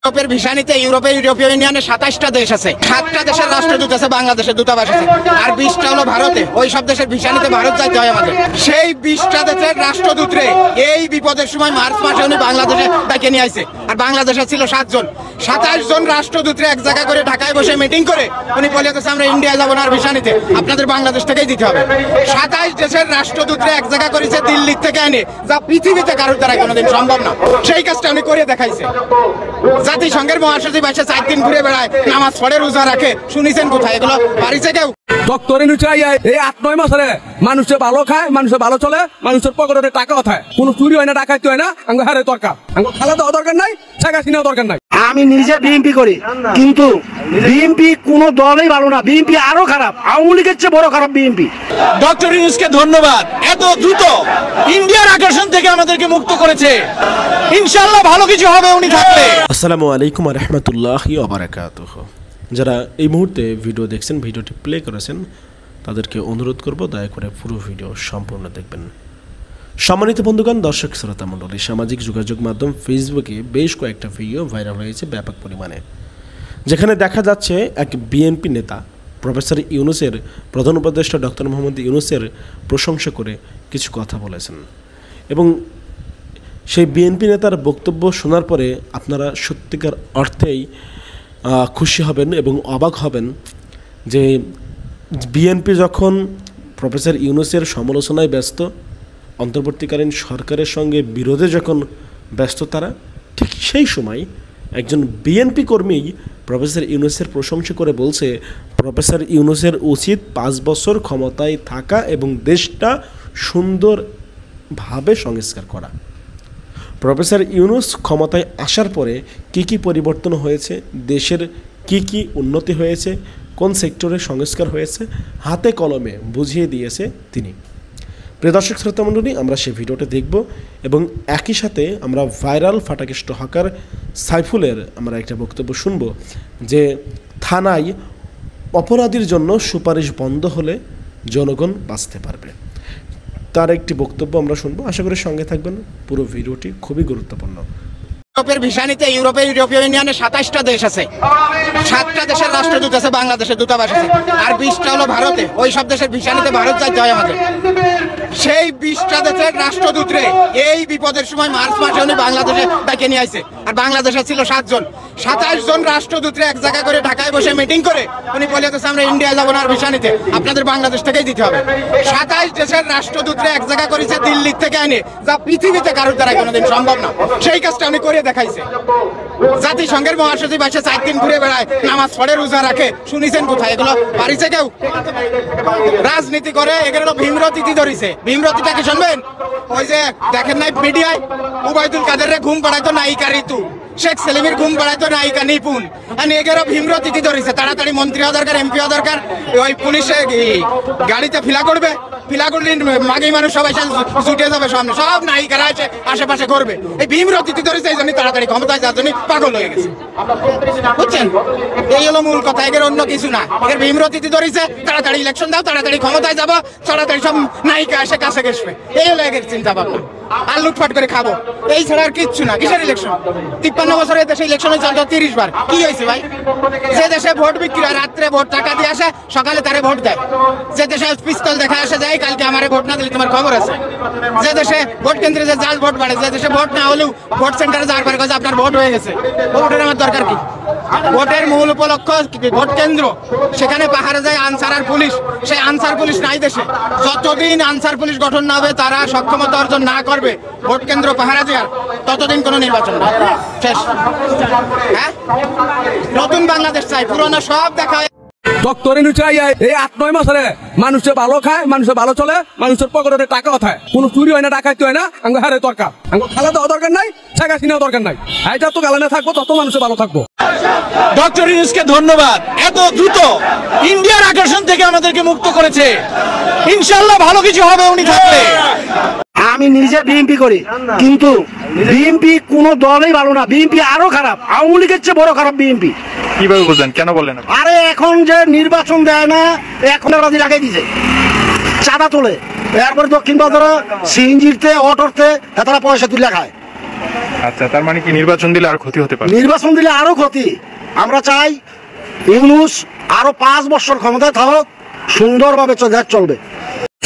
ইউরোপের ভিসা নিতে ইউরোপীয় ইউনিয়নে 27টা দেশ আছে, 7টা দেশের রাষ্ট্রদূত আছে, বাংলাদেশের দূতাবাস আছে, আর 20টা হলো ভারতে। ওই সব দেশের ভিসা নিতে ভারত যাইতে হয় আমাদের। সেই 20টা দেশের রাষ্ট্রদূতরে এই বিপদের সময় মার্চ মাসে উনি বাংলাদেশে ডেকে নিয়ে আইছে। আর বাংলাদেশে ছিল 7 জন, 27 জন রাষ্ট্রদূতরে এক জায়গা করে ঢাকায় বসে মিটিং করে উনি বলে দিয়েছে আমরা ইন্ডিয়া যাবো না আর ভিসা নিতে, আপনাদের বাংলাদেশ থেকেই দিতে হবে। 27 দেশের রাষ্ট্রদূতরে এক জায়গা করেছে দিল্লি থেকে এনে, যা পৃথিবীতে কারোর দ্বারা কোনোদিন সম্ভব না। সেই কাজটা উনি করে দেখাইছে। জাতিসংঘের মহাসচিব এসে 4 দিন ঘুরে বেড়ায়, নামাজ পড়ে, রোজা রাখে, শুনিছেন কোথায়? এগুলো পারিছে কেউ? এই 8-9 মাসে মানুষে ভালো খায়, মানুষের ভালো চলে, মানুষের পকেটে টাকা হয়, কোন চুরি হয় না, ডাকাতি হয় না। আঙ্গ হারে দরকার, আঙ্গ খালা দেওয়া দরকার নাই, টাকা কিনাও দরকার নাই। আমি নিজে বিএনপি করি, কিন্তু বিএনপি কোন দলই ভালো না, বিএনপি আরো খারাপ, আওয়ামী লীগের চেয়ে বড় খারাপ বিএনপি। ডক্টর ইউনূসকে ধন্যবাদ, এত দ্রুত ইন্ডিয়ার আকর্ষণ থেকে আমাদেরকে মুক্ত করেছে। ইনশাআল্লাহ ভালো কিছু হবে উনি থাকলে। আসসালামু আলাইকুম ওয়া রাহমাতুল্লাহি ওয়া বারাকাতুহু। যারা এই মুহূর্তে ভিডিও দেখছেন, ভিডিওটি প্লে করেছেন, তাদেরকে অনুরোধ করব দয়া করে পুরো ভিডিও সম্পূর্ণ দেখবেন। সম্মানিত বন্ধুগণ, দর্শক শ্রোতা মণ্ডলী, সামাজিক যোগাযোগ মাধ্যম ফেসবুকে বেশ কয়েকটা ভিডিও ভাইরাল হয়েছে ব্যাপক পরিমাণে, যেখানে দেখা যাচ্ছে এক বিএনপি নেতা প্রফেসর ইউনূসের, প্রধান উপদেষ্টা ডক্টর মোহাম্মদ ইউনূসের প্রশংসা করে কিছু কথা বলেছেন। এবং সেই বিএনপি নেতার বক্তব্য শোনার পরে আপনারা সত্যিকার অর্থেই খুশি হবেন এবং অবাক হবেন যে বিএনপি যখন প্রফেসর ইউনূসের সমালোচনায় ব্যস্ত, অন্তর্বর্তীকালীন সরকারের সঙ্গে বিরোধে যখন ব্যস্ত তারা, ঠিক সেই সময় একজন বিএনপি কর্মী প্রফেসর ইউনূসের প্রশংসা করে বলছে প্রফেসর ইউনূসের উচিত 5 বছর ক্ষমতায় থাকা এবং দেশটা সুন্দরভাবে সংস্কার করা। প্রফেসর ইউনূস ক্ষমতায় আসার পরে কি পরিবর্তন হয়েছে, দেশের কি উন্নতি হয়েছে, কোন সেক্টরে সংস্কার হয়েছে, হাতে কলমে বুঝিয়ে দিয়েছে তিনি। প্রিয় দর্শক শ্রোতা মণ্ডলী, আমরা সেই ভিডিওটা দেখব এবং একই সাথে আমরা ভাইরাল ফাটাকেষ্ট হকার সাইফুলের আমরা একটা বক্তব্য শুনব যে থানায় অপরাধীর জন্য সুপারিশ বন্ধ হলে জনগণ বাঁচতে পারবে। তার একটি বক্তব্য আমরা শুনবো, আশা করি সঙ্গে থাকবেন। পুরো ভিডিওটি খুবই গুরুত্বপূর্ণ। ইউরোপের ভিসা নিতে ইউরোপীয় ইউনিয়নে 27টা দেশ আছে, 7টা দেশের রাষ্ট্রদূত আছে, বাংলাদেশের দূতাবাস আছে, আর 20টা হলো ভারতে। ওই সব দেশের ভিসা নিতে ভারত যাইতে হয় আমাদের। সেই 20টা দেশের রাষ্ট্রদূতরে এই বিপদের সময় মার্চ মাসে উনি বাংলাদেশে ডেকে নিয়ে আইছে। আর বাংলাদেশে ছিল 7 জন, 27 জন রাষ্ট্রদূতরে এক জায়গা করে ঢাকায় বসে মিটিং করে উনি বলে দিয়েছে আমরা ইন্ডিয়া যাবো না আর ভিসা নিতে, আপনাদের বাংলাদেশ থেকেই দিতে হবে। 27 দেশের রাষ্ট্রদূতরে এক জায়গা করেছে দিল্লি থেকে এনে, যা পৃথিবীতে কারোর দ্বারা কোনোদিন সম্ভব না। সেই কাজটা উনি করে দেখাইছে। জাতিসংঘের মহাসচিব এসে 4 দিন ঘুরে বেড়ায়, নামাজ পড়ে, রোজা রাখে, শুনিছেন কোথায়? এগুলো পারিছে কেউ? রাজনীতি করে, এগুলো ভীমরতিতে ধরেছে। ভীমরতিটা কি শুনবেন? ওই যে দেখেন নাই মিডিয়ায়, উবাইদুল কাদেরের ঘুম পাড়াইতো নায়িকা ঋতু, শেখ সেলিমের ঘুম পাড়াইতো নায়িকা নিপুণ। এগুলো ভীমরতিতে ধরেছে। তাড়াতাড়ি মন্ত্রী হওয়া দরকার, এমপি হওয়া দরকার। ওই পুলিশে গাড়িতে ফিলা করবে, ফিলা করলে মাগি মানুষ সবাই ছুটে যাবে সামনে, সব নায়িকারা আছে আশেপাশে করবে। এই ভীমরতিতে ধরেছে, এই জন্য তাড়াতাড়ি ক্ষমতায় যাওয়ার জন্য পাগল হয়ে গেছে, বুঝছেন? এই হলো মূল কথা, এর অন্য কিছু না। এর ভীমরতিতে ধরেছে, তাড়াতাড়ি ইলেকশন দাও, তাড়াতাড়ি ক্ষমতায় যাবো, তাড়াতাড়ি সব নায়িকা এসে কাছে গেছবে। এই হলো এর চিন্তা ভাবনা। আর লুটপাট করে খাবো, এই ছাড়া আর কিচ্ছু না। কিসের ইলেকশন? 53 বছরের দেশে ইলেকশন হয়েছে 30 বার। কি হয়েছে ভাই? যে দেশে ভোট বিক্রি হয়, রাত্রে ভোট টাকা দিয়ে আসে, সকালে তারে ভোট দেয়। যে দেশে পিস্তল দেখা আসে যায়, কালকে আমারে ভোট না দিলে তোমার খবর আছে। যে দেশে ভোট কেন্দ্রে যে জাল ভোট বাড়ে, যে দেশে ভোট না হলেও ভোট সেন্টারে যাওয়ার পরে কাছে আপনার ভোট হয়ে গেছে। ভোটের আমার দরকার কি? ভোটের মূল উপলক্ষ ভোট কেন্দ্র, সেখানে পাহাড়ে যায় আনসার আর পুলিশ। সেই আনসার পুলিশ নাই দেশে। যতদিন আনসার পুলিশ গঠন না হবে, তারা সক্ষমতা অর্জন না করবে ভোট কেন্দ্র পাহারা দেওয়ার, ততদিন কোনো নির্বাচন না, শেষ। হ্যাঁ, নতুন বাংলাদেশ চাই, পুরোনো সব দেখা। ডক্টর ইউনূস এই 8-9 মাসে মানুষে ভালো খায়, মানুষের ভালো চলে, মানুষের পকেটে টাকা হয়, কোন চুরি হয় না, ডাকাতি হয় না। আঙ্গ হারে দরকার, আঙ্গ খালা দেওয়া দরকার নাই, টাকা কিনাও দরকার নাই। এটা তো গালানে থাকবো, তত মানুষে ভালো থাকবো। ডক্টর ইউনূসকে ধন্যবাদ, এত দ্রুত ইন্ডিয়ার আকর্ষণ থেকে আমাদেরকে মুক্ত করেছে। ইনশাআল্লাহ ভালো কিছু হবে উনি থাকলে। আমি নিজে বিএনপি করি, কিন্তু বিএনপি কোন দলই ভালো না, বিএনপি আরো খারাপ, আওয়ামী লীগের চেয়ে বড় খারাপ বিএনপি। কিভাবে বুঝলেন, কেন বললেন? আরে এখন যে নির্বাচন দেয় না, এখন রাজি লাগাই দিছে, চাঁদা তোলে, এরপরে দক্ষিণ বাজারে সিএনজিতে, অটোতে তারা পয়সা তুলে খায়। আচ্ছা, তার মানে কি নির্বাচন দিলে আর ক্ষতি হতে পারে? নির্বাচন দিলে আরো ক্ষতি। আমরা চাই ইউনূস আরো 5 বছর ক্ষমতায় থাকুক, সুন্দরভাবে দেশ চলবে।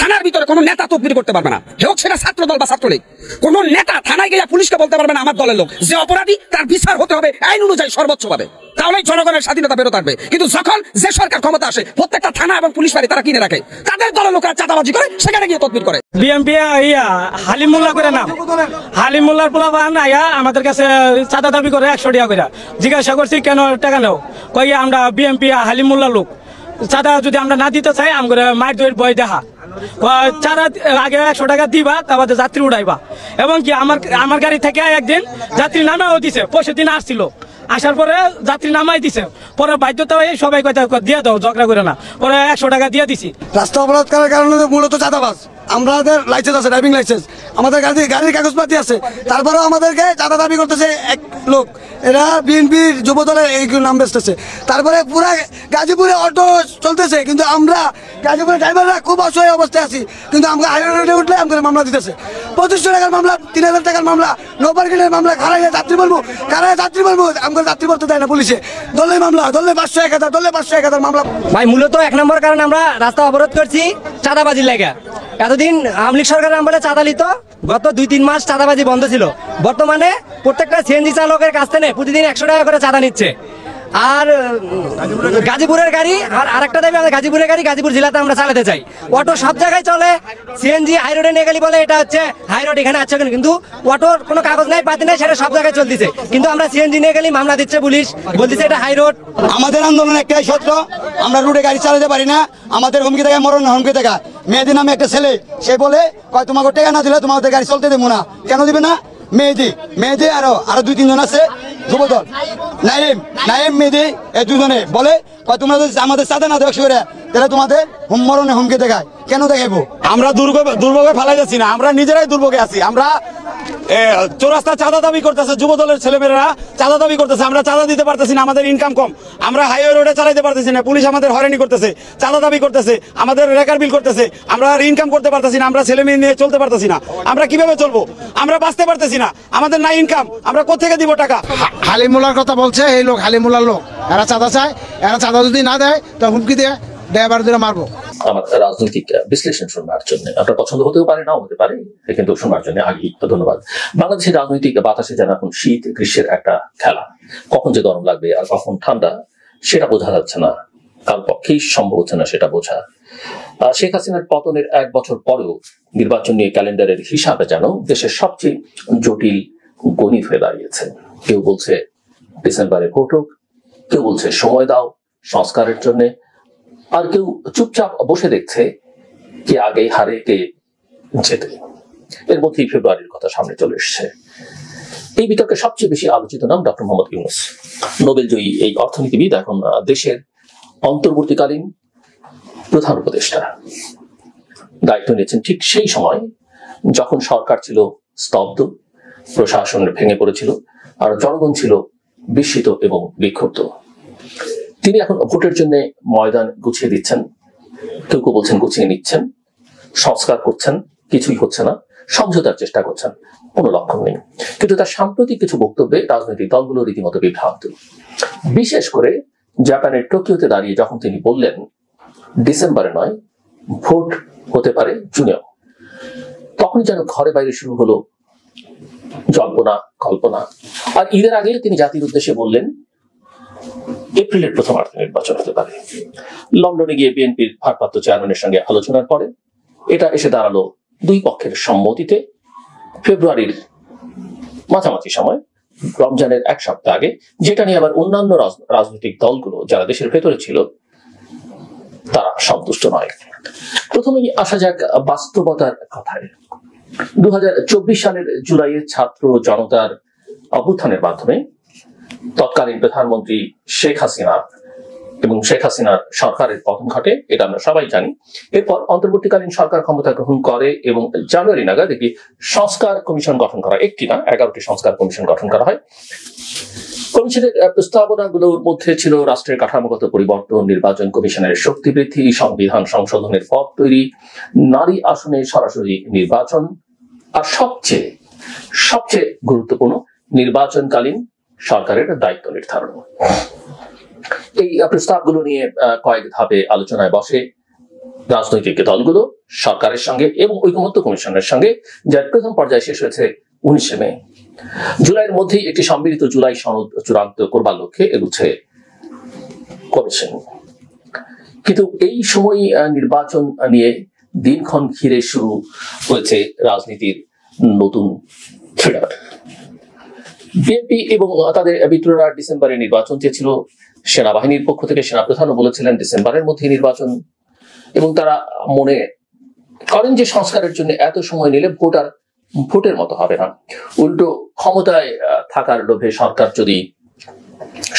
থানার ভিতরে কোনো নেতা তদবির করতে পারবে না, হোক সেটা ছাত্র দল বা ছাত্রলীগ। কোন নেতা থানায় গিয়ে পুলিশকে বলতে পারবে না আমার দলের লোক যে অপরাধী তার বিচার হতে হবে আইন অনুযায়ী সর্বোচ্চভাবে, তাহলে জনগণের স্বাধীনতা বেরোতে পারবে। কিন্তু যখন যে সরকার ক্ষমতা আসে প্রত্যেকটা থানা এবং পুলিশ বাড়ি তারা কিনে রাখে, তাদের দলের লোকেরা চাঁদাবাজি করে, সেখানে গিয়ে তদবির করে। বিএমপি হালিম মোল্লা করে নাম, হালিম মোল্লার পোলাপান আইয়া আমাদের কাছে চাঁদা দাবি করে 100 টাকা করে। জিজ্ঞাসা করছি কেন টাকা নেও, কই আমরা বিএমপি হালিম মোল্লা লোক, চাঁদা যদি আমরা না দিতে চাই আমরা মায়ের দইয়ের বই দেখা, চাঁদা আগে 100 টাকা দিবা, তারপর যাত্রী উঠাইবা। এবং কি আমার গাড়ি থেকে একদিন যাত্রী নামাও দিছে, পরশু দিন আসছিল, আসার পরে যাত্রী নামাই দিছে, পরে বাধ্যতা হয়ে সবাই কথা দিয়ে দাও, ঝগড়া করে না, পরে 100 টাকা দিয়ে দিছি। রাস্তা অবরোধ করার কারণে মূলত চাঁদাবাজ। আমাদের লাইসেন্স আছে, ড্রাইভিং লাইসেন্স, আমাদের গাড়ির কাগজপাতি আছে, তারপরেও আমাদেরকে চাঁদা দাবি করতেছে এক লোক, এরা বিএনপির যুব দলের এই নাম বেচতেছে। তারপরে পুরা গাজীপুরে অটো চলতেছে, কিন্তু আমরা গাজীপুরের ড্রাইভাররা খুব অসহায় অবস্থায় আছি, কিন্তু আমরা হাইওয়ে রোডে উঠলে আমাদের মামলা দিতেছে। 2500 টাকার মামলা, 3000 টাকার মামলা, নো পার্কিংয়ের মামলা, খারাইয়া যাত্রী বলবো, আমাদের যাত্রী বলতে দেয় না পুলিশে, দলে মামলা, দলে 500 1000, দলে 500 1000 মামলা। ভাই মূলত 1 নম্বর কারণ আমরা রাস্তা অবরোধ করছি চাঁদাবাজির লাগা। এতদিন আওয়ামী লীগ সরকারের আমলে চাঁদা নিত, গত 2-3 মাস চাঁদাবাজি বন্ধ ছিল। বর্তমানে প্রত্যেকটা সিএনজি চালকের কাছ থেকে প্রতিদিন 100 টাকা করে চাঁদা নিচ্ছে। আর গাজীপুরের গাড়ি আর একটা দাবি, আমাদের গাজীপুরের গাড়ি গাজীপুর জেলাতে আমরা চালাতে চাই। অটো সব জায়গায় চলে, সিএনজি হাই রোডে নিয়ে গেলে বলে এটা হচ্ছে হাই রোড, এখানে আছে, কিন্তু অটোর কোনো কাগজ নাই, পাতি নাই, সেটা সব জায়গায় চলতেছে। কিন্তু আমরা সিএনজি নিয়ে গেলে মামলা দিচ্ছে পুলিশ, বলতেছে এটা হাই রোড। আমাদের আন্দোলন একটাই সত্য, আমরা রোডে গাড়ি চালাতে পারি না, আমাদের হুমকি দেখা, মরণ হুমকি দেখা। মেহেদি নামে একটা ছেলে, সে বলে কয় তোমাকে টাকা না দিলে তোমাদের গাড়ি চলতে দেবো না। কেন দিবে না? মেহেদি আরো 2-3 জন আছে যুবদল, নাইম মেহেদি, এই দুজনে বলে কয় তোমরা যদি আমাদের সাথে না দেখ করে তাহলে তোমাদের মরণে হুমকি দেখায়। কেন দেখাবো? আমরা দুর্ভোগে ফেলাই যাচ্ছি না, আমরা নিজেরাই দুর্ভোগে আছি। আমরা চৌরাস্তা চাঁদা দাবি করতেছে, যুব দলের ছেলেমেয়েরা চাঁদা দাবি করতেছে, আমরা চাঁদা দিতে পারতেছি না, আমাদের ইনকাম কম, আমরা হাইওয়ে রোডে চালাইতে পারতেছি না, পুলিশ আমাদের হয়রানি করতেছে, চাঁদা দাবি করতেছে, আমাদের রেকার বিল করতেছে, আমরা আর ইনকাম করতে পারতেছি না, আমরা ছেলে মেয়ে নিয়ে চলতে পারতেছি না। আমরা কিভাবে চলবো? আমরা বাঁচতে পারতেছি না, আমাদের নাই ইনকাম, আমরা কোথেকে দিব টাকা? হালিমুল্লার কথা বলছে এই লোক, হালিমুল্লার লোক, এরা চাঁদা চায়, এরা চাঁদা যদি না দেয় তো হুমকি দিয়ে ড্রাইভার ধরে মারবো। আমার রাজনৈতিক বিশ্লেষণ শোনার জন্য আপনার পছন্দ হতেও পারে, নাও হতে পারে, কিন্তু শোনার জন্য আগেই ধন্যবাদ। বাংলাদেশের রাজনৈতিক বাতাসে যেন এখন শীত গ্রীষ্মের একটা খেলা, কখন যে গরম লাগবে আর কখন ঠান্ডা সেটা বোঝা যাচ্ছে না, কার পক্ষেই সম্ভব হচ্ছে না সেটা বোঝা। শেখ হাসিনার পতনের 1 বছর পরেও নির্বাচন নিয়ে ক্যালেন্ডারের হিসাবে যেন দেশের সবচেয়ে জটিল গণিত হয়ে দাঁড়িয়েছে। কেউ বলছে ডিসেম্বরে ভোট হোক, কেউ বলছে সময় দাও সংস্কারের জন্য, আর কেউ চুপচাপ বসে দেখছে কে আগে হারে কে জেতে। এর মধ্যেই ফেব্রুয়ারির কথা সামনে চলে এসছে। এই বিতর্কে সবচেয়ে বেশি আলোচিত নাম ডক্টর মোহাম্মদ ইউনূস। নোবেলজয়ী এই অর্থনীতিবিদ এখন দেশের অন্তর্বর্তীকালীন প্রধান উপদেষ্টা। দায়িত্ব নিয়েছেন ঠিক সেই সময় যখন সরকার ছিল স্তব্ধ, প্রশাসন ভেঙে পড়েছিল, আর জনগণ ছিল বিস্মিত এবং বিক্ষুব্ধ। তিনি এখন ভোটের জন্য ময়দান গুছিয়ে দিচ্ছেন, কেউ কেউ বলছেন গুছিয়ে নিচ্ছেন, সংস্কার করছেন, কিছুই হচ্ছে না, সমঝোতার চেষ্টা করছেন, কোনো লক্ষণ নেই। কিন্তু তার সাম্প্রতিক কিছু বক্তব্যে রাজনৈতিক দলগুলো রীতিমতো বিভ্রান্ত। বিশেষ করে জাপানের টোকিওতে দাঁড়িয়ে যখন তিনি বললেন ডিসেম্বরে নয়, ভোট হতে পারে জুনেও, তখনই যেন ঘরে বাইরে শুরু হলো জল্পনা কল্পনা। আর ঈদের আগে তিনি জাতির উদ্দেশ্যে বললেন এপ্রিলের প্রথমার্ধে নির্বাচন হতে পারে। লন্ডনে গিয়ে বিএনপির ভারপ্রাপ্ত চেয়ারম্যানের সঙ্গে আলোচনার পরে এটা এসে দাঁড়ালো 2 পক্ষের সম্মতিতে ফেব্রুয়ারির মাঝামাঝি সময়, রমজানের 1 সপ্তাহ আগে, যেটা নিয়ে আবার অন্যান্য রাজনৈতিক দলগুলো যারা দেশের ভেতরে ছিল তারা সন্তুষ্ট নয়। প্রথমেই আসা যাক বাস্তবতার কথায়। 2024 সালের জুলাইয়ে ছাত্র জনতার অভ্যুত্থানের মাধ্যমে তৎকালীন প্রধানমন্ত্রী শেখ হাসিনা এবং শেখ হাসিনার সরকারের পতন ঘটে, এটা আমরা সবাই জানি। এরপর অন্তর্বর্তীকালীন সরকার ক্ষমতা গ্রহণ করে এবং জানুয়ারি নাগাদ একটি সংস্কার কমিশন গঠন করা, একটি না 11টি সংস্কার কমিশন গঠন করা হয়। কমিশনের প্রস্তাবনাগুলোর মধ্যে ছিল রাষ্ট্রের কাঠামোগত পরিবর্তন, নির্বাচন কমিশনের শক্তি বৃদ্ধি, সংবিধান সংশোধনের পথ তৈরি, নারী আসনে সরাসরি নির্বাচন, আর সবচেয়ে গুরুত্বপূর্ণ নির্বাচনকালীন সরকারের দায়িত্ব নির্ধারণ। এই প্রস্তাবগুলো নিয়ে কয়েক ধাপে আলোচনায় বসে রাজনৈতিক দলগুলো সরকারের সঙ্গে এবং ঐকমত্য কমিশনের সঙ্গে, যার প্রথম পর্যায়ে শেষ হয়েছে 19 মে। জুলাইয়ের মধ্যেই একটি সম্মিলিত জুলাই সনদ চূড়ান্ত করবার লক্ষ্যে এগুচ্ছে কমিশন। কিন্তু এই সময় নির্বাচন নিয়ে দিনক্ষণ ঘিরে শুরু হয়েছে রাজনীতির নতুন থ্রিলার। বিএনপি এবং তাদের মিত্ররা ডিসেম্বরে নির্বাচন চেয়েছিল। সেনাবাহিনীর পক্ষ থেকে সেনাপ্রধানও বলেছিলেন ডিসেম্বরের মধ্যে নির্বাচন, এবং তারা মনে করেন যে সংস্কারের জন্য এত সময় নিলে ভোটের মতো হবে না। উল্টো ক্ষমতায় থাকার লোভে সরকার যদি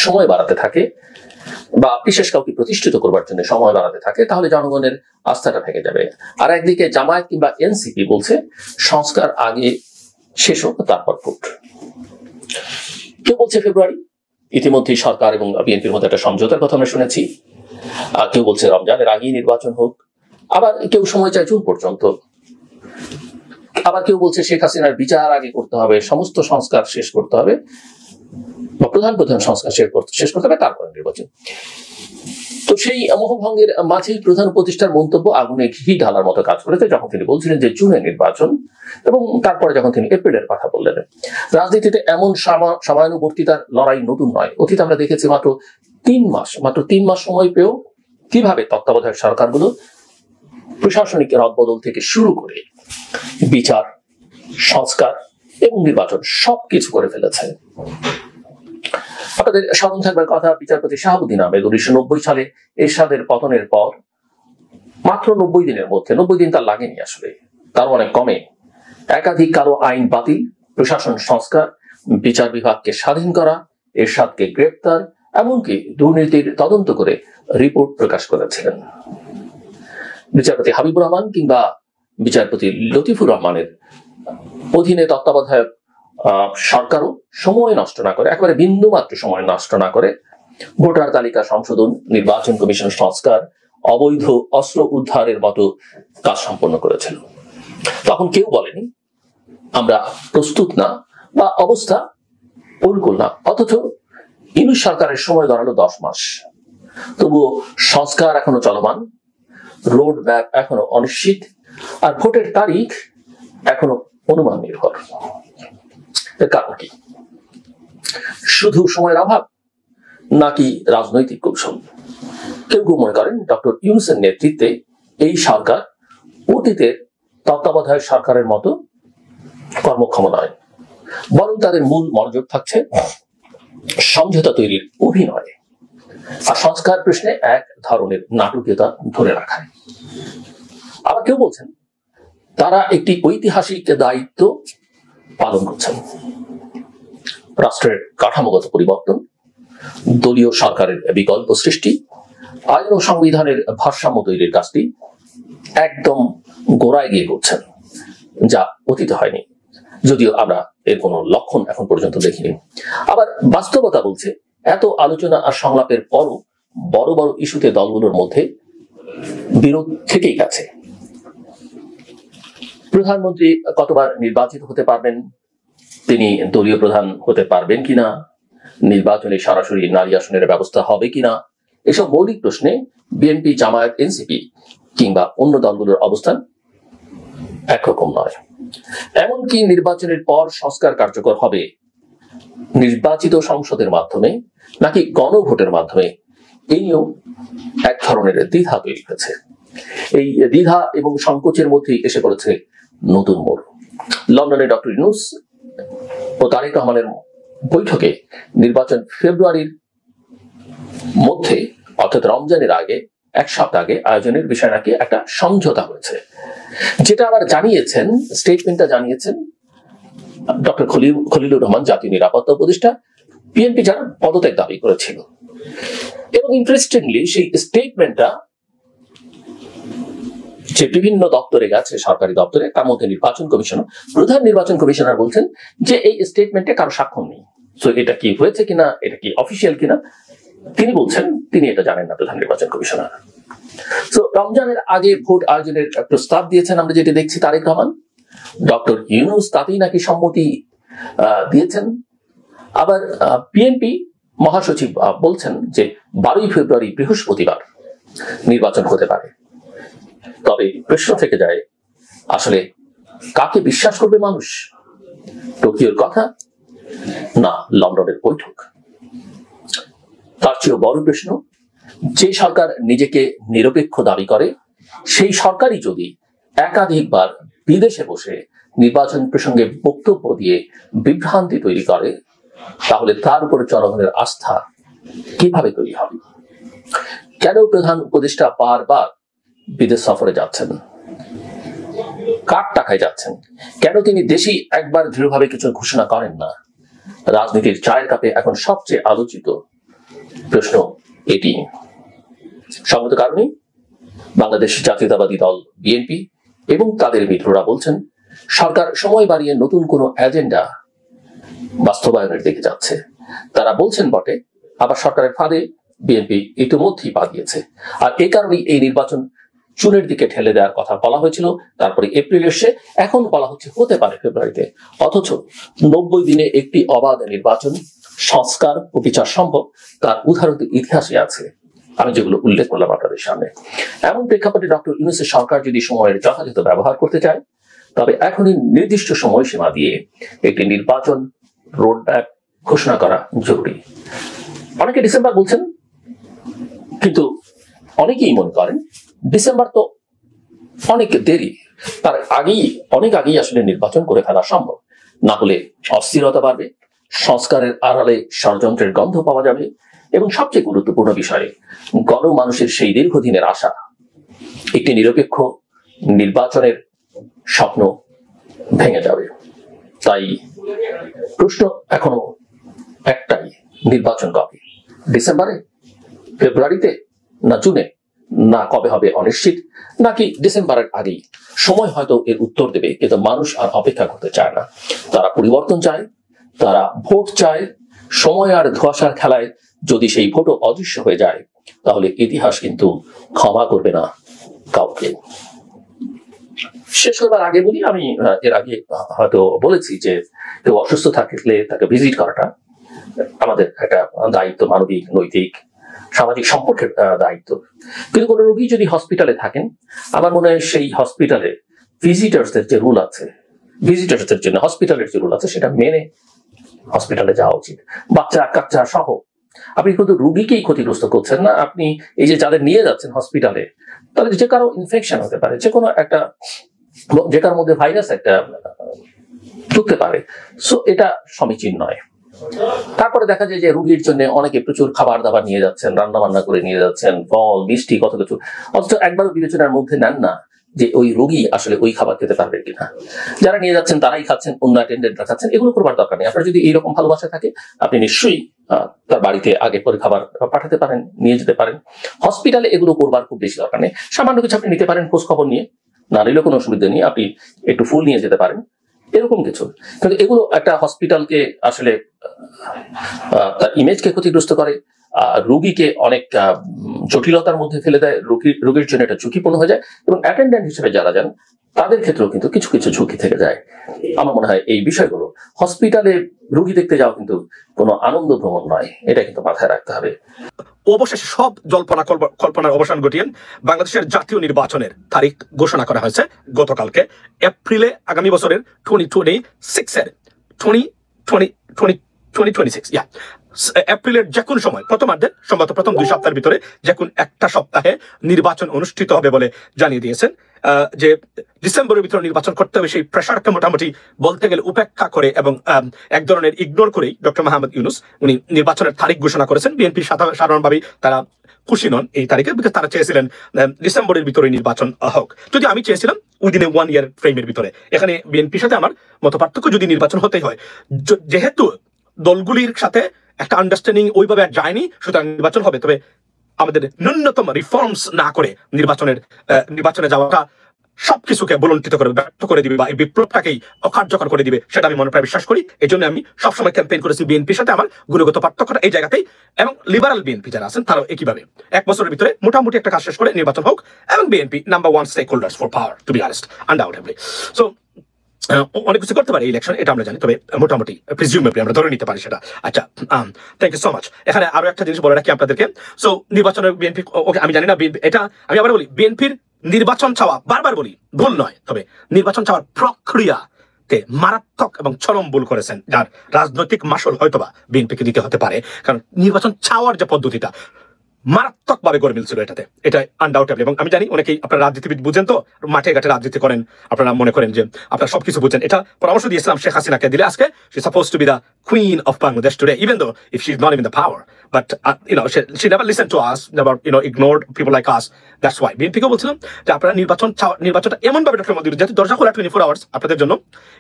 সময় বাড়াতে থাকে বা বিশেষ কাউকে প্রতিষ্ঠিত করবার জন্য সময় বাড়াতে থাকে, তাহলে জনগণের আস্থাটা ভেঙে যাবে। আর একদিকে জামায়াত কিংবা এনসিপি বলছে সংস্কার আগে শেষ হোক, তারপর ভোট। কেউ বলছে ফেব্রুয়ারি, ইতিমধ্যেই সরকার এবং বিএনপির মধ্যে একটা সমঝোতার কথা আমরা শুনেছি। কেউ বলছে রমজানের আগেই নির্বাচন হোক, আবার কেউ সময় চায় জুন পর্যন্ত, আবার কেউ বলছে শেখ হাসিনার বিচার আগে করতে হবে, সমস্ত সংস্কার শেষ করতে হবে, বা প্রধান সংস্কার শেষ করতে হবে, তারপরে নির্বাচন। তো সেই মোহভঙ্গের মাঝেই প্রধান উপদেষ্টার মন্তব্য আগুনে ঘি ঢালার মতো কাজ করেছে যখন তিনি বলছিলেন যে জুনে নির্বাচন, এবং তারপরে যখন তিনি এপ্রিলের কথা বললেন। রাজনীতিতে এমন সময়ানুবর্তিতার লড়াই নতুন নয়। অতীতে আমরা দেখেছি মাত্র 3 মাস সময় পেয়েও কিভাবে তত্ত্বাবধায়ক সরকারগুলো প্রশাসনিক রদবদল থেকে শুরু করে বিচার, সংস্কার এবং নির্বাচন সবকিছু করে ফেলেছে। আপনাদের স্মরণ থাকবার কথা, বিচারপতি শাহাবুদ্দিন আহমেদ 1990 সালে এরশাদের পতনের পর মাত্র 90 দিনের মধ্যে, 90 দিন তার লাগেনি আসলে, তারও অনেক কমে, একাধিক কালো আইন বাতিল, প্রশাসন সংস্কার, বিচার বিভাগকে স্বাধীন করা, এরশাদকে গ্রেপ্তার, এমনকি দুর্নীতির তদন্ত করে রিপোর্ট প্রকাশ করেছিলেন। বিচারপতি হাবিবুর রহমান কিংবা বিচারপতি লতিফুর রহমানের অধীনে তত্ত্বাবধায়ক সরকারও সময় নষ্ট না করে, একেবারে বিন্দুমাত্র সময় নষ্ট না করে ভোটার তালিকা সংশোধন, নির্বাচন কমিশন সংস্কার, অবৈধ অস্ত্র উদ্ধারের মতো কাজ সম্পন্ন করেছিল। তখন কেউ বলেনি আমরা প্রস্তুত না বা অবস্থা অনুকূল না। অথচ ইউনূস সরকারের সময় গড়ালো 10 মাস, তবুও সংস্কার এখনো চলমান, রোড ম্যাপ এখনো অনিশ্চিত, আর ভোটের তারিখ এখনো অনুমান নির্ভর। এর কারণ কি? শুধু সময়ের অভাব নাকি রাজনৈতিক কৌশল? কেউ কেউ মনে করেন ডক্টর ইউনূসের নেতৃত্বে এই সরকার অতীতের তত্ত্বাবধায়ক সরকারের মতো কর্মক্ষম নয়, বরং তাদের মূল মনোযোগ থাকছে সমঝোতা তৈরির অভিনয়ে আর সংস্কার প্রশ্নে এক ধরনের নাটকীয়তা ধরে রাখায়। আবার কেউ বলছেন তারা একটি ঐতিহাসিক দায়িত্ব পালন করছেন। রাষ্ট্রের কাঠামোগত পরিবর্তন, দলীয় সরকারের বিকল্প সৃষ্টি, আইন ও সংবিধানের ভারসাম্য তৈরির কাজটি একদম গোড়ায় গিয়ে করছেন, যা অতীতে হয়নি, যদিও আমরা এর কোনো লক্ষণ এখন পর্যন্ত দেখিনি। আবার বাস্তবতা বলছে এত আলোচনা আর সংলাপের পরও বড় বড় ইস্যুতে দলগুলোর মধ্যে বিরোধ থেকেই গেছে। প্রধানমন্ত্রী কতবার নির্বাচিত হতে পারবেন, তিনি দলীয় প্রধান হতে পারবেন কিনা, নির্বাচনে সরাসরি নারী আসনের ব্যবস্থা হবে কিনা, এসব মৌলিক প্রশ্নে বিএনপি, জামায়াত, এনসিপি কিংবা অন্য দলগুলোর অবস্থান একরকম নয়। এমনকি নির্বাচনের পর সংস্কার কার্যকর হবে নির্বাচিত সংসদের মাধ্যমে নাকি গণভোটের মাধ্যমে, এই নিয়েও এক ধরনের দ্বিধা তৈরি হয়েছে। এই দ্বিধা এবং সংকোচের মধ্যেই এসে পড়েছে নতুন মোড়। লন্ডনে ডক্টর ইউনূস ও তারেক রহমানের বৈঠকে নির্বাচন ফেব্রুয়ারির মধ্যে অর্থাৎ রমজানের আগে 1 সপ্তাহ আগে আয়োজনের বিষয় নাকি একটা সমঝোতা হয়েছে, যেটা আবার জানিয়েছেন, স্টেটমেন্টটা জানিয়েছেন ডক্টর খলিলুর রহমান, জাতীয় নিরাপত্তা উপদেষ্টা, বিএনপি যারা পদত্যাগ দাবি করেছিল। এবং ইন্টারেস্টিংলি সেই স্টেটমেন্টটা যে বিভিন্ন দপ্তরে গেছে, সরকারি দপ্তরে, তার মধ্যে নির্বাচন কমিশনার, প্রধান নির্বাচন কমিশনার বলছেন যে এই স্টেটমেন্টে কারো স্বাক্ষর নেই। সো এটা কি হয়েছে কিনা, এটা কি অফিসিয়াল কিনা, তিনি বলছেন তিনি এটা জানেন না, প্রধান নির্বাচন কমিশনার। সো রমজানের আগে ভোট আয়োজনের প্রস্তাব দিয়েছেন আমরা যেটি দেখছি তারেক রহমান। ডক্টর ইউনূস তাতেই নাকি সম্মতি দিয়েছেন, আবার বিএনপি মহাসচিব বলছেন যে 12ই ফেব্রুয়ারি বৃহস্পতিবার নির্বাচন হতে পারে। তবে প্রশ্ন থেকে যায়, আসলে কাকে বিশ্বাস করবে মানুষ? টোকিওর কথা না লন্ডনের বৈঠক? তার চেয়েও বড় প্রশ্ন, যে সরকার নিজেকে নিরপেক্ষ দাবি করে সেই সরকারই যদি একাধিকবার বিদেশে বসে নির্বাচন প্রসঙ্গে বক্তব্য দিয়ে বিভ্রান্তি তৈরি করে, তাহলে তার উপরে জনগণের আস্থা কিভাবে তৈরি হবে? কেন প্রধান উপদেষ্টা বারবার বিদেশ সফরে যাচ্ছেন? কার টাকায় যাচ্ছেন? কেন তিনি দেশেই একবার দৃঢ়ভাবে কিছু ঘোষণা করেন না? রাজনীতির চায়ের কাপে এখন সবচেয়ে আলোচিত প্রশ্ন এটি। সঙ্গত কারণে বাংলাদেশ জাতীয়তাবাদী দল বিএনপি এবং তাদের মিত্ররা বলছেন, সরকার সময় বাড়িয়ে নতুন কোনো এজেন্ডা বাস্তবায়নের দিকে যাচ্ছে। তারা বলছেন বটে, আবার সরকারের ফাঁদে বিএনপি ইতিমধ্যেই পা দিয়েছে। আর এই কারণেই এই নির্বাচন জুনের দিকে ঠেলে দেওয়ার কথা বলা হয়েছিল, তারপরে এপ্রিল এসে এখন বলা হচ্ছে হতে পারে ফেব্রুয়ারিতে। অথচ 90 দিনে একটি অবাধ নির্বাচন সংস্কার ও বিচার সম্ভব, তার উদাহরণ ইতিহাসে আছে, আমি যেগুলো উল্লেখ করলাম আপনাদের সামনে। এমন প্রেক্ষাপটে ডক্টর ইউনূসের সরকার যদি সময়ের যথাযথ ব্যবহার করতে চায়, তবে এখনই নির্দিষ্ট সময়সীমা দিয়ে একটি নির্বাচন রোডম্যাপ ঘোষণা করা জরুরি। অনেকে ডিসেম্বর বলছেন, কিন্তু অনেকেই মনে করেন ডিসেম্বর তো অনেক দেরি, তার অনেক আগেই আসলে নির্বাচন করে ফেলা সম্ভব। না হলে অস্থিরতা বাড়বে, সংস্কারের আড়ালে ষড়যন্ত্রের গন্ধ পাওয়া যাবে, এবং সবচেয়ে গুরুত্বপূর্ণ বিষয়ে গণমানুষের সেই দীর্ঘদিনের আশা একটি নিরপেক্ষ নির্বাচনের স্বপ্ন ভেঙে যাবে। তাই প্রশ্ন এখনো একটাই, নির্বাচন কবে? ডিসেম্বরে, ফেব্রুয়ারিতে, না জুনে, না কবে হবে অনিশ্চিত, নাকি ডিসেম্বরের আগেই? সময় হয়তো এর উত্তর দেবে, কিন্তু মানুষ আর অপেক্ষা করতে চায় না। তারা পরিবর্তন চায়, তারা ভোট চায়। সময় আর ধোঁয়াশার খেলায় যদি সেই ভোটও অদৃশ্য হয়ে যায়, তাহলে ইতিহাস কিন্তু ক্ষমা করবে না কাউকে। শেষ করবার আগে বলি, আমি এর আগে হয়তো বলেছি যে কেউ অসুস্থ থাকলে তাকে ভিজিট করাটা আমাদের একটা দায়িত্ব, মানবিক, নৈতিক, সামাজিক সম্পর্কের দায়িত্ব। কিন্তু কোনো রোগী যদি হসপিটালে থাকেন, আমার মনে হয় সেই হসপিটালে ভিজিটার্সদের যে রুল আছে, ভিজিটার্সদের জন্য হসপিটালের যে রুল আছে, সেটা মেনে হসপিটালে যাওয়া উচিত। বাচ্চা কাচ্চা সহ আপনি কিন্তু রুগীকেই ক্ষতিগ্রস্ত করছেন না, আপনি এই যে যাদের নিয়ে যাচ্ছেন হসপিটালে, তাহলে যে কারো ইনফেকশন হতে পারে, যে কোনো একটা, যে কারোর মধ্যে ভাইরাস একটা ঢুকতে পারে। সো এটা সমীচীন নয়। তারপরে দেখা যায় যে রুগীর জন্য অনেকে প্রচুর খাবার দাবার নিয়ে যাচ্ছেন, রান্না বান্না করে নিয়ে যাচ্ছেন, ফল মিষ্টি কত কিছু, অথচ একবারও বিবেচনার মধ্যে নেন না যে ওই রোগী আসলে ওই খাবার খেতে পারবেন কিনা। যারা নিয়ে যাচ্ছেন তারাই খাচ্ছেন, অন্য অ্যাটেন্ডেন্টরা খাচ্ছেন, এগুলো করবার দরকার নেই। আপনার যদি এইরকম ভালোবাসা থাকে, আপনি নিশ্চয়ই তার বাড়িতে আগে পরে খাবার পাঠাতে পারেন, নিয়ে যেতে পারেন। হসপিটালে এগুলো করবার খুব বেশি দরকার নেই। সামান্য কিছু আপনি নিতে পারেন খোঁজ খবর নিয়ে, না নিলেও কোনো অসুবিধা নেই, আপনি একটু ফুল নিয়ে যেতে পারেন, এরকম কিছু। কিন্তু এগুলো একটা হসপিটালকে আসলে তার ইমেজকে ক্ষতিগ্রস্ত করে, রোগীকে অনেক জটিলতার মধ্যে ফেলে দেয়, রোগীর জন্য এটা ঝুঁকিপূর্ণ হয়ে যায়, এবং অ্যাটেন্ডেন্ট হিসেবে যারা যান তাদের ক্ষেত্রেও কিন্তু কিছু কিছু ঝুঁকি থেকে যায়। আমার মনে হয় এই বিষয়গুলো, হসপিটালে রোগী দেখতে যাওয়া কিন্তু কোনো আনন্দ ভ্রমণ নয়, এটা কিন্তু মাথায় রাখতে হবে। অবশেষে সব জল্পনা কল্পনার অবসান ঘটিয়ে বাংলাদেশের জাতীয় নির্বাচনের তারিখ ঘোষণা করা হয়েছে গতকালকে, এপ্রিলে, আগামী বছরের 2026 এপ্রিলের যে কোনো সময়, প্রথমার্ধে সম্ভবত প্রথম 2 সপ্তাহের ভিতরে যে কোনো একটা সপ্তাহে নির্বাচন অনুষ্ঠিত হবে বলে জানিয়ে দিয়েছেন। যে ডিসেম্বরের ভিতরে নির্বাচন করতে হবে, সেই প্রেশারকে মোটামুটি বলতে গেলে উপেক্ষা করে এবং এক ধরনের ইগনোর করেই ডক্টর মোহাম্মদ ইউনূস উনি নির্বাচনের তারিখ ঘোষণা করেছেন। বিএনপি সাধারণভাবেই তারা খুশি নন এই তারিখে, বিকজ তারা চেয়েছিলেন ডিসেম্বরের ভিতরে নির্বাচন হোক, যদি আমি চেয়েছিলাম উইদিন এ 1 year ফ্রেমের ভিতরে। এখানে বিএনপির সাথে আমার মত পার্থক্য, যদি নির্বাচন হতেই হয়, যেহেতু দলগুলির সাথে একটা আন্ডারস্ট্যান্ডিং ওইভাবে আর যায়নি, সুতরাং নির্বাচন হবে, তবে আমাদের ন্যূনতম রিফর্মস না করে নির্বাচনে যাওয়াটা সবকিছুকে বলন্টিত করে, ব্যর্থ করে দিবে, বা এই বিপ্লবটাকেই অকার্যকর করে দিবে, সেটা আমি মনে প্রায় বিশ্বাস করি। এই জন্য আমি সবসময় ক্যাম্পেইন করেছি বিএনপির সাথে আমার গুণগত পার্থক্যটা এই জায়গাতেই, এবং লিবারাল বিএনপি যারা আছেন তারাও একইভাবে 1 বছরের ভিতরে মোটামুটি একটা কাজ শেষ করে নির্বাচন হোক, এবং BNP number 1 stake holders for power, to be honest, undoubtedly. So অনেক কিছু করতে পারে ইলেকশন, এটা আমরা জানি, তবে মোটামুটি প্রিজিউমেবলি আমরা ধরে নিতে পারি সেটা। আচ্ছা, থ্যাংক ইউ সো মাচ। এখানে আরো একটা জিনিস বলে রাখি আপনাদেরকে। সো নির্বাচনের বিএনপি, ওকে আমি জানি না এটা আমি আবার বলি, বিএনপির নির্বাচন চাওয়া, বারবার বলি ভুল নয়, তবে নির্বাচন চাওয়ার প্রক্রিয়াতে মারাত্মক এবং চরম ভুল করেছেন, যার রাজনৈতিক মাসল হয়তোবা বিএনপিকে দিতে হতে পারে। কারণ নির্বাচন চাওয়ার যে পদ্ধতিটা মারাত্মকভাবে গরমিল ছিল এটাতে, এটা আনডাউটেবল। এবং আমি জানি অনেকেই আপনারা রাজনীতিবিদ বুঝেন, তো মাঠে ঘাটে রাজনীতি করেন, আপনারা মনে করেন যে আপনারা সবকিছু বুঝেন। এটা পরামর্শ দিয়েছিলাম শেখ হাসিনাকে দিলে আজকে she suppose two B the queen of Bangladesh today, even though if she is not in the power, but she never listen to us, never ignored people like us. That's why বিএনপিকে বলছিলাম যে আপনারা নির্বাচনটা এমনভাবে ডক্টর মোদী, যেহেতু দরজা খোলা 24 hours আপনাদের জন্য,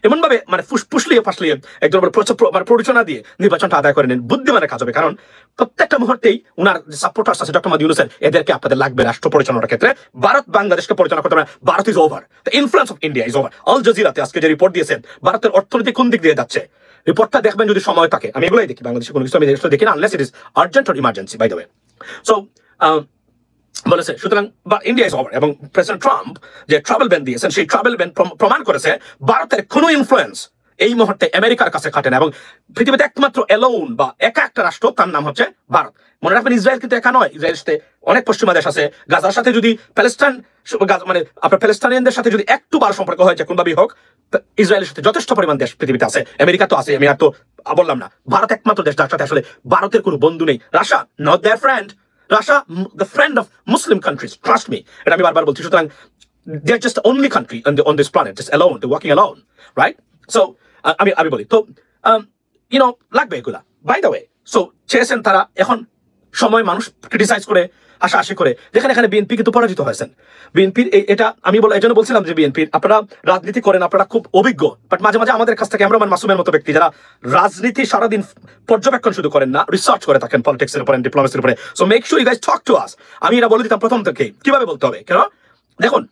এমনভাবে মানে ফুসলিয়ে ফাসলিয়ে একদম প্ররোচনা দিয়ে নির্বাচনটা আদায় করে নেন, বুদ্ধিমানের কাজ হবে। কারণ প্রত্যেকটা মুহূর্তেই উনার সাপোর্টার্স আছে ডক্টর মোদী ইউনূসের, এদেরকে আপনাদের লাগবে রাষ্ট্র পরিচালনার ক্ষেত্রে। ভারত বাংলাদেশকে পরিচালনা করতে পারে, Bharat is over, the influence of India is over. আল জাজিরাতে আজকে যে রিপোর্ট দিয়েছেন ভারতের অর্থনীতি কোন দিক দিয়ে যাচ্ছে, রিপোর্টটা দেখবেন যদি সময় থাকে। আমি এগুলাই দেখি, বাংলাদেশে কোনো কিছু আমি দেখি না unless it is urgent or emergency, by the way. So বলেছে সুতরাং ইন্ডিয়া ইজ ওভার। এবং প্রেসিডেন্ট ট্রাম্প যে ট্রাভেল ব্যান দিয়েছেন, সেই ট্রাভেল ব্যান প্রমাণ করেছে ভারতের কোনো ইনফ্লুয়েন্স এই মুহূর্তে আমেরিকার কাছে খাটে না। এবং পৃথিবীতে একমাত্র এলোন বা একা একটা রাষ্ট্র, তার নাম হচ্ছে ভারত। মনে রাখবেন ইসরায়েল কিন্তু একা নয়, ইসরায়েলের সাথে অনেক পশ্চিমা দেশ আছে। গাজার সাথে যদি প্যালেস্টাইন মানে আপনার প্যালেস্টাইনিয়ানদের সাথে যদি একটু ভালো সম্পর্ক হয়, যে কোনভাবেই হোক, ইসরায়েলের সাথে যথেষ্ট পরিমাণ দেশ পৃথিবীতে আছে। আমেরিকা তো আছে, আমি আর তো বললাম না। ভারত একমাত্র দেশ যার সাথে আসলে ভারতের কোনো বন্ধু নেই। Russia not their friend, Russia the friend of Muslim countries, trust me, এটা আমি বারবার বলছি। সুতরাং they are just the only country on this planet just alone, they walking alone, right? So আমি বলি তো লাগবে এগুলা, বাই দ্য ওয়ে। সো চেয়েছেন তারা, এখন সময় মানুষ ক্রিটিসাইজ করে আশা করে, যেখানে এখানে বিএনপি কিন্তু পরাজিত হয়েছেন। বিএনপির এটা আমি এই জন্য বলছিলাম যে বিএনপির আপনারা রাজনীতি করেন, আপনারা খুব অভিজ্ঞ, বাট মাঝে মাঝে আমাদের কাছ থেকে আমরা মাসুমের মতো ব্যক্তি যারা রাজনীতি সারাদিন পর্যবেক্ষণ শুধু করেন না, রিসার্চ করে থাকেন পলিটিক্সের উপরে, ডিপ্লোমেসির উপরে। So make sure you guys talk to us. আমি এটা বলে দিতাম প্রথম থেকে কিভাবে বলতে হবে, কেন দেখুন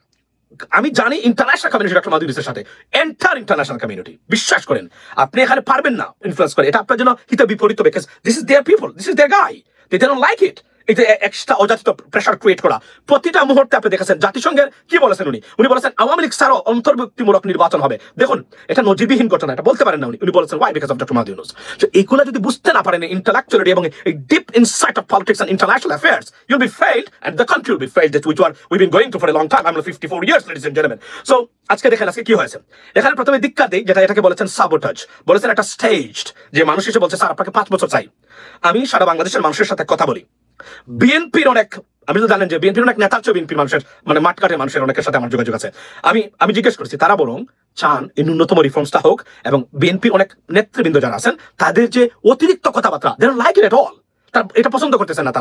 আমি জানি ইন্টারন্যাশনাল কমিউনিটি ডক্টর মোদী ইউনূসের সাথে, এন্টার ইন্টারন্যাশনাল কমিউনিটি, বিশ্বাস করেন আপনি এখানে পারবেন না ইনফ্লুয়েন্স করে। এটা আপনার জন্য হিতে বিপরীত, because this is their people, this is their guy, they don't like it. এটা এক্সট্রা অযাচিত প্রেশার ক্রিয়েট করা প্রতিটা মুহূর্তে আপনি দেখেছেন। জাতিসংঘের কি বলেছেন উনি বলেছেন আওয়ামী লীগ ছাড়াও অন্তর্ভুক্তিমূলক নির্বাচন হবে। দেখুন এটা নজিরবিহীন ঘটনা, এটা বলতে পারেন না উনি বলেছেন why, because of doctor Modi Yunus. So এইগুলো যদি বুঝতে না পারেন ইন্টেলেকচুয়ালি এবং deep insight of politics and international affairs, you'll be failed and the country will be failed, that we've been going through for a long time. I am 54 years ladies and gentleman. So আজকে দেখেন আজকে কি হয়েছে। এখানে প্রথমে দিক্কা দেই, যেটা এটাকে বলেছেন সাবোটাজ, বলেছেন একটা স্টেজড, যে মানুষ এসে বলছে স্যার আপনাকে 5 বছর চাই। আমি সারা বাংলাদেশের মানুষের সাথে কথা বলি, বিএনপির অনেক, আপনি তো জানেন যে বিএনপির অনেক নেতা আছে, বিএনপির মানুষের মানে মাঠঘাটে মানুষের অনেকের সাথে আমার যোগাযোগ আছে। আমি জিজ্ঞেস করছি, তারা বরং চান এই ন্যূনতম রিফর্মসটা হোক, এবং বিএনপির অনেক নেতৃবৃন্দ যারা আছেন তাদের যে অতিরিক্ত কথাবার্তা, they don't like it at all, তারা এটা পছন্দ করতেছেন না,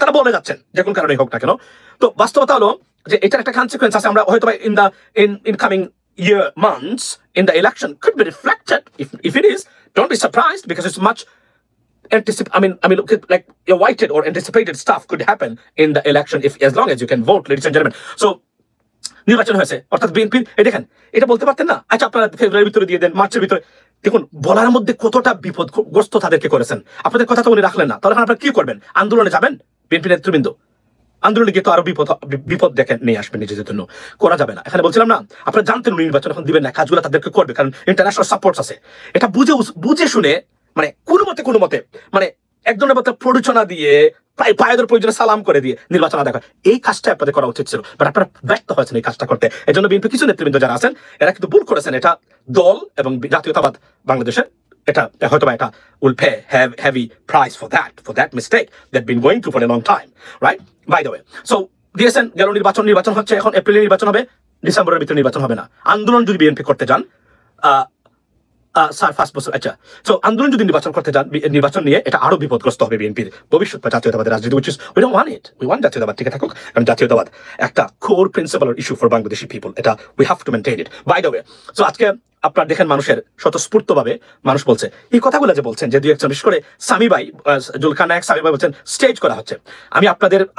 তারা বলে যাচ্ছেন যে কোন কারণে হোক না কেন। তো বাস্তবতা হলো যে এটার একটা কনসিকুয়েন্স আছে। আমরা হয়তো in coming year months in the election could be reflected. If it is, don't be surprised, because it's much look at like awaited or anticipated stuff could happen in the election, if as long as you can vote, ladies and gentlemen. So নির্বাচন হয়েছে, অর্থাৎ BNP দেখেন এটা বলতে পারতেন না, আচ্ছা আপনারা ফেব্রুয়ারির ভিতরে দিয়ে দেন, মার্চের ভিতরে। দেখুন বলার মধ্যে কতটা বিপদগ্রস্ত তাদেরকে করেছেন, আপনাদের কথা তো উনি রাখলেন না, তাহলে আপনারা কি করবেন? আন্দোলনে যাবেন? বিএনপি নেতৃবৃন্দ আন্দোলনে গিয়ে তো আরো বিপদ দেখেন নিয়ে আসবেন নিজেদের জন্য, করা যাবে না। এখানে বলছিলাম না, আপনারা জানতেন উনি নির্বাচন এখন দিবেন না, কাজগুলো তাদেরকে করবে, কারণ ইন্টারন্যাশনাল সাপোর্টস আছে। এটা বুঝে শুনে মানে কোনো মতে মানে একজনের মতো প্ররোচনা দিয়ে পায়ের প্রয়োজনে সালাম করে দিয়ে নির্বাচন আদায় করে, এই কাজটা আপনাদের করা উচিত ছিল, বাট আপনারা ব্যর্থ হয়েছেন এই কাজটা করতে। এই জন্য বিএনপি কিছু নেতৃবৃন্দ যারা আছেন এরা কিন্তু ভুল করেছেন। এটা দল এবং জাতীয়তাবাদ বাংলাদেশের, এটা হয়তো এটা will pay heavy price for that mistake that been going through for a long time, right? By the way, so দিয়েছেন গেল নির্বাচন হচ্ছে, এখন এপ্রিলে নির্বাচন হবে, ডিসেম্বরের ভিতরে নির্বাচন হবে না। আন্দোলন যদি বিএনপি করতে যান, স্যার 5 বছর, আচ্ছা, সো আন্দোলন যদি নির্বাচন করতে যান, নির্বাচন নিয়ে এটা আরো বিপদগ্রস্ত হবে বিএনপির ভবিষ্যৎ বা জাতীয়তাবাদের রাজনীতি, which is we don't want it. We want জাতীয়তাবাদ টিকে থাকুক, কারণ জাতীয়তাবাদ একটা core principal issue for Bangladeshi people, এটা we have to maintain it. By the way, so আজকে আপনারা দেখেন মানুষের স্বতঃস্ফূর্তভাবে মানুষ বলছে এই কথাগুলো, যে বলছেন যে 2-1 বিশেষ করে সামি ভাই, জুলকার নায়েক সামি ভাই বলছেন স্টেজ করা হচ্ছে।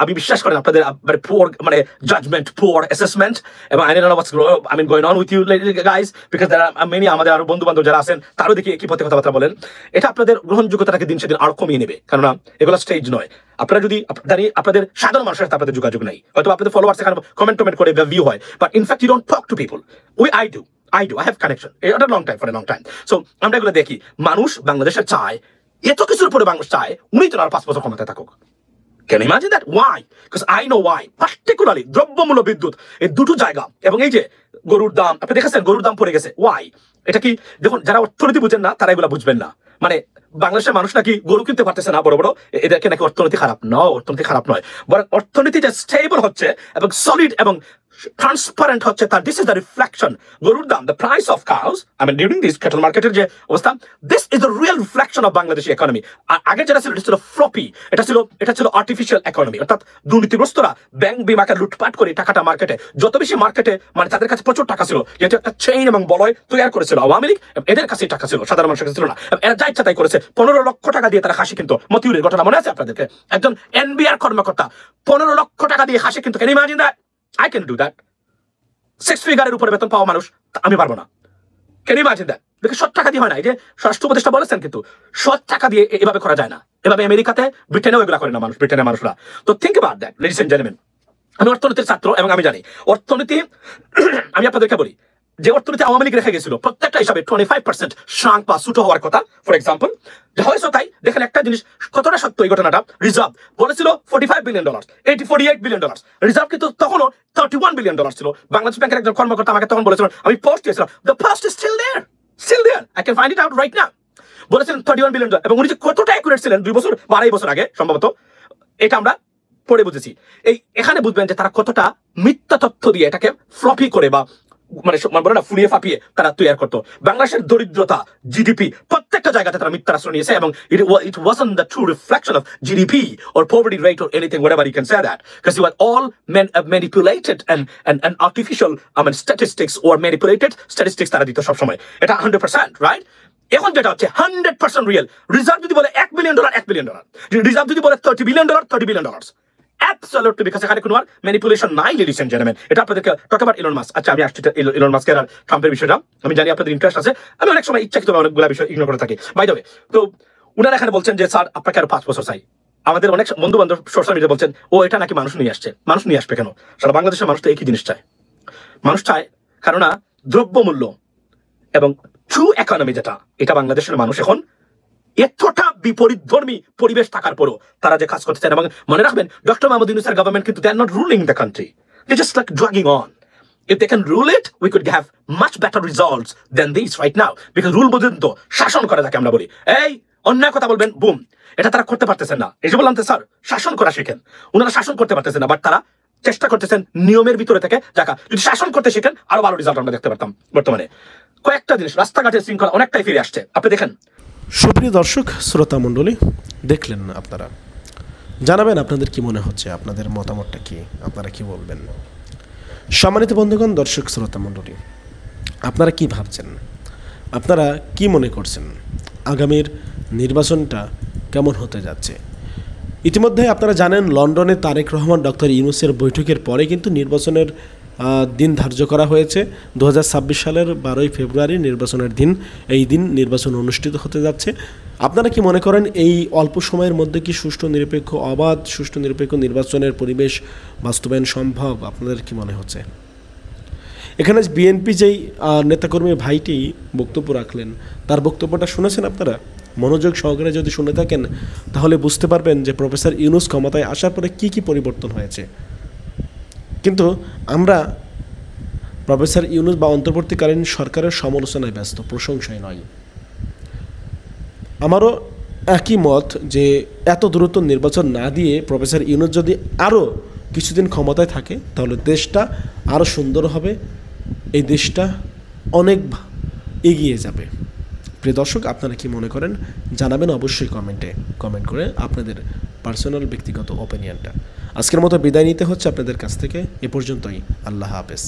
আমি বিশ্বাস করেন আপনাদের পুয়ার মানে জাজমেন্ট, পুয়ার অ্যাসেসমেন্ট, এবং I don't know what's going on with you guys, because there are many আমাদের আরো বন্ধু বান্ধব যারা আছেন তারও দেখি একই পথে কথাবার্তা বলেন। এটা আপনাদের গ্রহণযোগ্যতাটাকে দিন সেদিন আরো কমিয়ে নেবে, কেননা এগুলো স্টেজ নয়। আপনারা যদি আপনাদের সাধারণ মানুষের সাথে আপনাদের যোগাযোগ নাই, হয়তো আপনাদের ফলোয়ার্স এখানে কমেন্ট করে ভিউ হয়, but in fact you don't talk to people. I do. I do. I have connection. এটা long time, for a long time. So আমরা এগুলো দেখি, মানুষ বাংলাদেশে চায়, এত কিছুর পরে মানুষ চায় উনি তো আর 5 বছর ক্ষমতায় থাকুক। Can you imagine that? Why? Because I know why. Particularly দ্রব্যমূল্য, বিদ্যুৎ, এই দুটো জায়গা, এবং এই যে গরুর দাম, আপনি দেখেছেন গরুর দাম পড়ে গেছে। Why? এটা কি দেখুন, যারা অর্থনীতি বুঝেন না তারা এগুলো বুঝবেন না। মানে বাংলাদেশের মানুষ নাকি গরু কিনতে পারতেছে না বড় বড়, এদেরকে নাকি অর্থনীতি খারাপ। নয়, অর্থনীতি খারাপ নয়, বরং অর্থনীতি যে স্টেবল হচ্ছে এবং সলিড এবং ট্রান্সপারেন্ট হচ্ছে, তার দিস ইজ দ্য রিফ্লেকশন। গরুর দাম, the price of cows, I mean during this cattle মার্কেটের যে অবস্থা, this is the real reflection of Bangladeshi economy. আগে যেটা ছিল, এটা ছিল ফ্লপি, এটা ছিল আর্টিফিশিয়াল ইকোনমি, অর্থাৎ দুর্নীতিগ্রস্তরা ব্যাংক বিমাকে লুটপাট করে টাকাটা মার্কেটে, যত বেশি মার্কেটে, মানে তাদের কাছে প্রচুর টাকা ছিল, যেহেতু একটা চেইন এবং বলয় তৈরি করেছিল আওয়ামী লীগ, এদের কাছে টাকা ছিল, সাধারণ মানুষের কাছে ছিল না। এরা যা ইচ্ছা তাই করেছে। 15 লক্ষ টাকা দিয়ে তারা খাসি কিনতো। মতিউরের ঘটনা মনে আছে আপনাদেরকে? একজন এনবিআর কর্মকর্তা 15 লক্ষ টাকা দিয়ে খাসি কিনতো। Can you imagine that? I can do that. 6 ফিগারের উপরে বেতন পাওয়া মানুষ, আমি পারবো না। Can you imagine that? দেখে 100 টাকা দিয়ে হয় না। এই যে স্বরাষ্ট্র উপদেষ্টা বলেছেন, কিন্তু 100 টাকা দিয়ে এভাবে করা যায় না। এভাবে আমেরিকাতে, ব্রিটেনেও এগুলো করে না মানুষ, ব্রিটেনের মানুষরা। তো think about that, ladies and gentleman. আমি অর্থনীতির ছাত্র এবং আমি জানি অর্থনীতি, আমি আপনাদেরকে বলি যে অর্থনীতি আওয়ামী লীগ রেখে গেছিল প্রত্যেকটা হিসাবে 25% শ্রাঙ্ক বা ছোট হওয়ার কথা। ফর এক্সাম্পল, হয়েছে তাই। দেখেন একটা জিনিস কতটা সত্য এই ঘটনাটা। রিজার্ভ বলেছিল $45 বিলিয়ন, $48 বিলিয়ন। রিজার্ভ কিন্তু তখনও $31 বিলিয়ন ছিল। বাংলাদেশ ব্যাংকের একজন কর্মকর্তা আমাকে তখন বলেছিলেন, আমি পোস্ট দিয়েছিলাম, the post is still there, I can find it out right now. বলেছিলেন $31 বিলিয়ন, এবং উনি যে কতটা অ্যাকুরেট ছিলেন 2 বছর বা 2.5 বছর আগে সম্ভবত, এটা আমরা পড়ে বুঝেছি। এখানে বুঝবেন যে তারা কতটা মিথ্যা তথ্য দিয়ে এটাকে ফ্লপি করে বা মানে বলে না ফুলিয়ে ফাঁপিয়ে তারা তৈরি করতো। বাংলাদেশের দরিদ্রতা, জিডিপি, প্রত্যেকটা জায়গাতে তারা মিথ্যা আশ্রয় নিয়েছে, এবং it wasn't the true reflection of GDP or poverty rate or anything, whatever you can say that, because you are all manipulated and artificial statistics or manipulated statistics তারা দিত সব সময়। এটা 100%, রাইট? এখন যেটা হচ্ছে 100% রিয়েল। রিজার্ভ যদি বলে $1 বিলিয়ন, $1 বিলিয়ন। রিজার্ভ যদি বলে $30 বিলিয়ন, $30 বিলিয়ন। Absolutely, because এখানে কোনো ম্যানিপুলেশন নাই, লেডিস এন্ড জেন্টলম্যান। এটা আপনাদেরকে টক অ্যাবাউট ইলন মাস্ক। আচ্ছা, আমি আসছি ইলন মাস্কের আর ট্রাম্পের বিষয়টা। আমি জানি আপনাদের ইন্টারেস্ট আছে, আমি অনেক সময় ইচ্ছাকৃতভাবে অনেকগুলো বিষয় ইগনোর করে থাকি। বাই দ্য ওয়ে, তো উনারা এখানে বলছেন যে স্যার আপনাকে আরো 5 বছর চাই। আমাদের অনেক বন্ধু বান্ধব সোশ্যাল মিডিয়া বলছেন, ও এটা নাকি মানুষ নিয়ে আসছে। মানুষ নিয়ে আসবে কেন? সারা বাংলাদেশের মানুষ তো একই জিনিস চায়। মানুষ চায় কেননা দ্রব্যমূল্য এবং ট্রু ইকোনমি যেটা, এটা বাংলাদেশের মানুষ এখন এতটা বিপরীতধর্মী পরিবেশ থাকার পরও তারা যে কাজ করতে চান। এবং মনে রাখবেন, ডক্টর মোহাম্মদ ইউনূসের গভর্নমেন্ট কিন্তু they are not ruling the country, they're just like dragging on. If they can rule it, we could have much better results than this right now, because rule বোঝেন তো, শাসন করে যাকে আমরা বলি। এই অন্যায় কথা বলবেন, বুম, এটা তারা করতে পারতেছেন না। এই যে বললাম তো স্যার, শাসন করা শেখেন। ওনারা শাসন করতে পারতেছেন না, বাট তারা চেষ্টা করতেছেন নিয়মের ভিতরে থেকে। যাকা যদি শাসন করতে শেখেন, আরো ভালো রেজাল্ট আমরা দেখতে পারতাম। বর্তমানে কয়েকটা জিনিস, রাস্তাঘাটের শৃঙ্খলা অনেকটাই ফিরে আসছে, আপনি দেখেন। সুপ্রিয় দর্শক শ্রোতা মণ্ডলী, দেখলেন আপনারা, জানাবেন আপনাদের কি মনে হচ্ছে, আপনাদের মতামতটা কি, আপনারা কি বলবেন। সম্মানিত বন্ধুগণ, দর্শক শ্রোতা মণ্ডলী, আপনারা কি ভাবছেন, আপনারা কি মনে করছেন, আগামীর নির্বাচনটা কেমন হতে যাচ্ছে? ইতিমধ্যে আপনারা জানেন, লন্ডনে তারেক রহমান ডক্টর ইউনূসের বৈঠকের পরে কিন্তু নির্বাচনের দিন ধার্য করা হয়েছে। 2026 সালের 12ই ফেব্রুয়ারি নির্বাচনের দিন। এই দিন নির্বাচন অনুষ্ঠিত হতে যাচ্ছে। আপনারা কি মনে করেন, এই অল্প সময়ের মধ্যে কি সুষ্ঠু নিরপেক্ষ, অবাধ, সুষ্ঠু নিরপেক্ষ নির্বাচনের পরিবেশ বাস্তবায়ন সম্ভব? আপনাদের কি মনে হচ্ছে? এখানে বিএনপি যেই নেতাকর্মী ভাইটি বক্তব্য রাখলেন, তার বক্তব্যটা শুনেছেন আপনারা? মনোযোগ সহকারে যদি শুনে থাকেন, তাহলে বুঝতে পারবেন যে প্রফেসর ইউনূস ক্ষমতায় আসার পরে কি কি পরিবর্তন হয়েছে। কিন্তু আমরা প্রফেসর ইউনূস বা অন্তর্বর্তীকালীন সরকারের সমালোচনায় ব্যস্ত, প্রশংসায় নয়। আমারও একই মত যে এত দ্রুত নির্বাচন না দিয়ে প্রফেসর ইউনূস যদি আরও কিছুদিন ক্ষমতায় থাকে, তাহলে দেশটা আরও সুন্দর হবে, এই দেশটা অনেক এগিয়ে যাবে। প্রিয় দর্শক, আপনারা কি মনে করেন জানাবেন অবশ্যই কমেন্ট করে আপনাদের পার্সোনাল ব্যক্তিগত ওপিনিয়নটা। আজকের মতো বিদায় নিতে হচ্ছে আপনাদের কাছ থেকে। এ পর্যন্তই। আল্লাহ হাফেজ।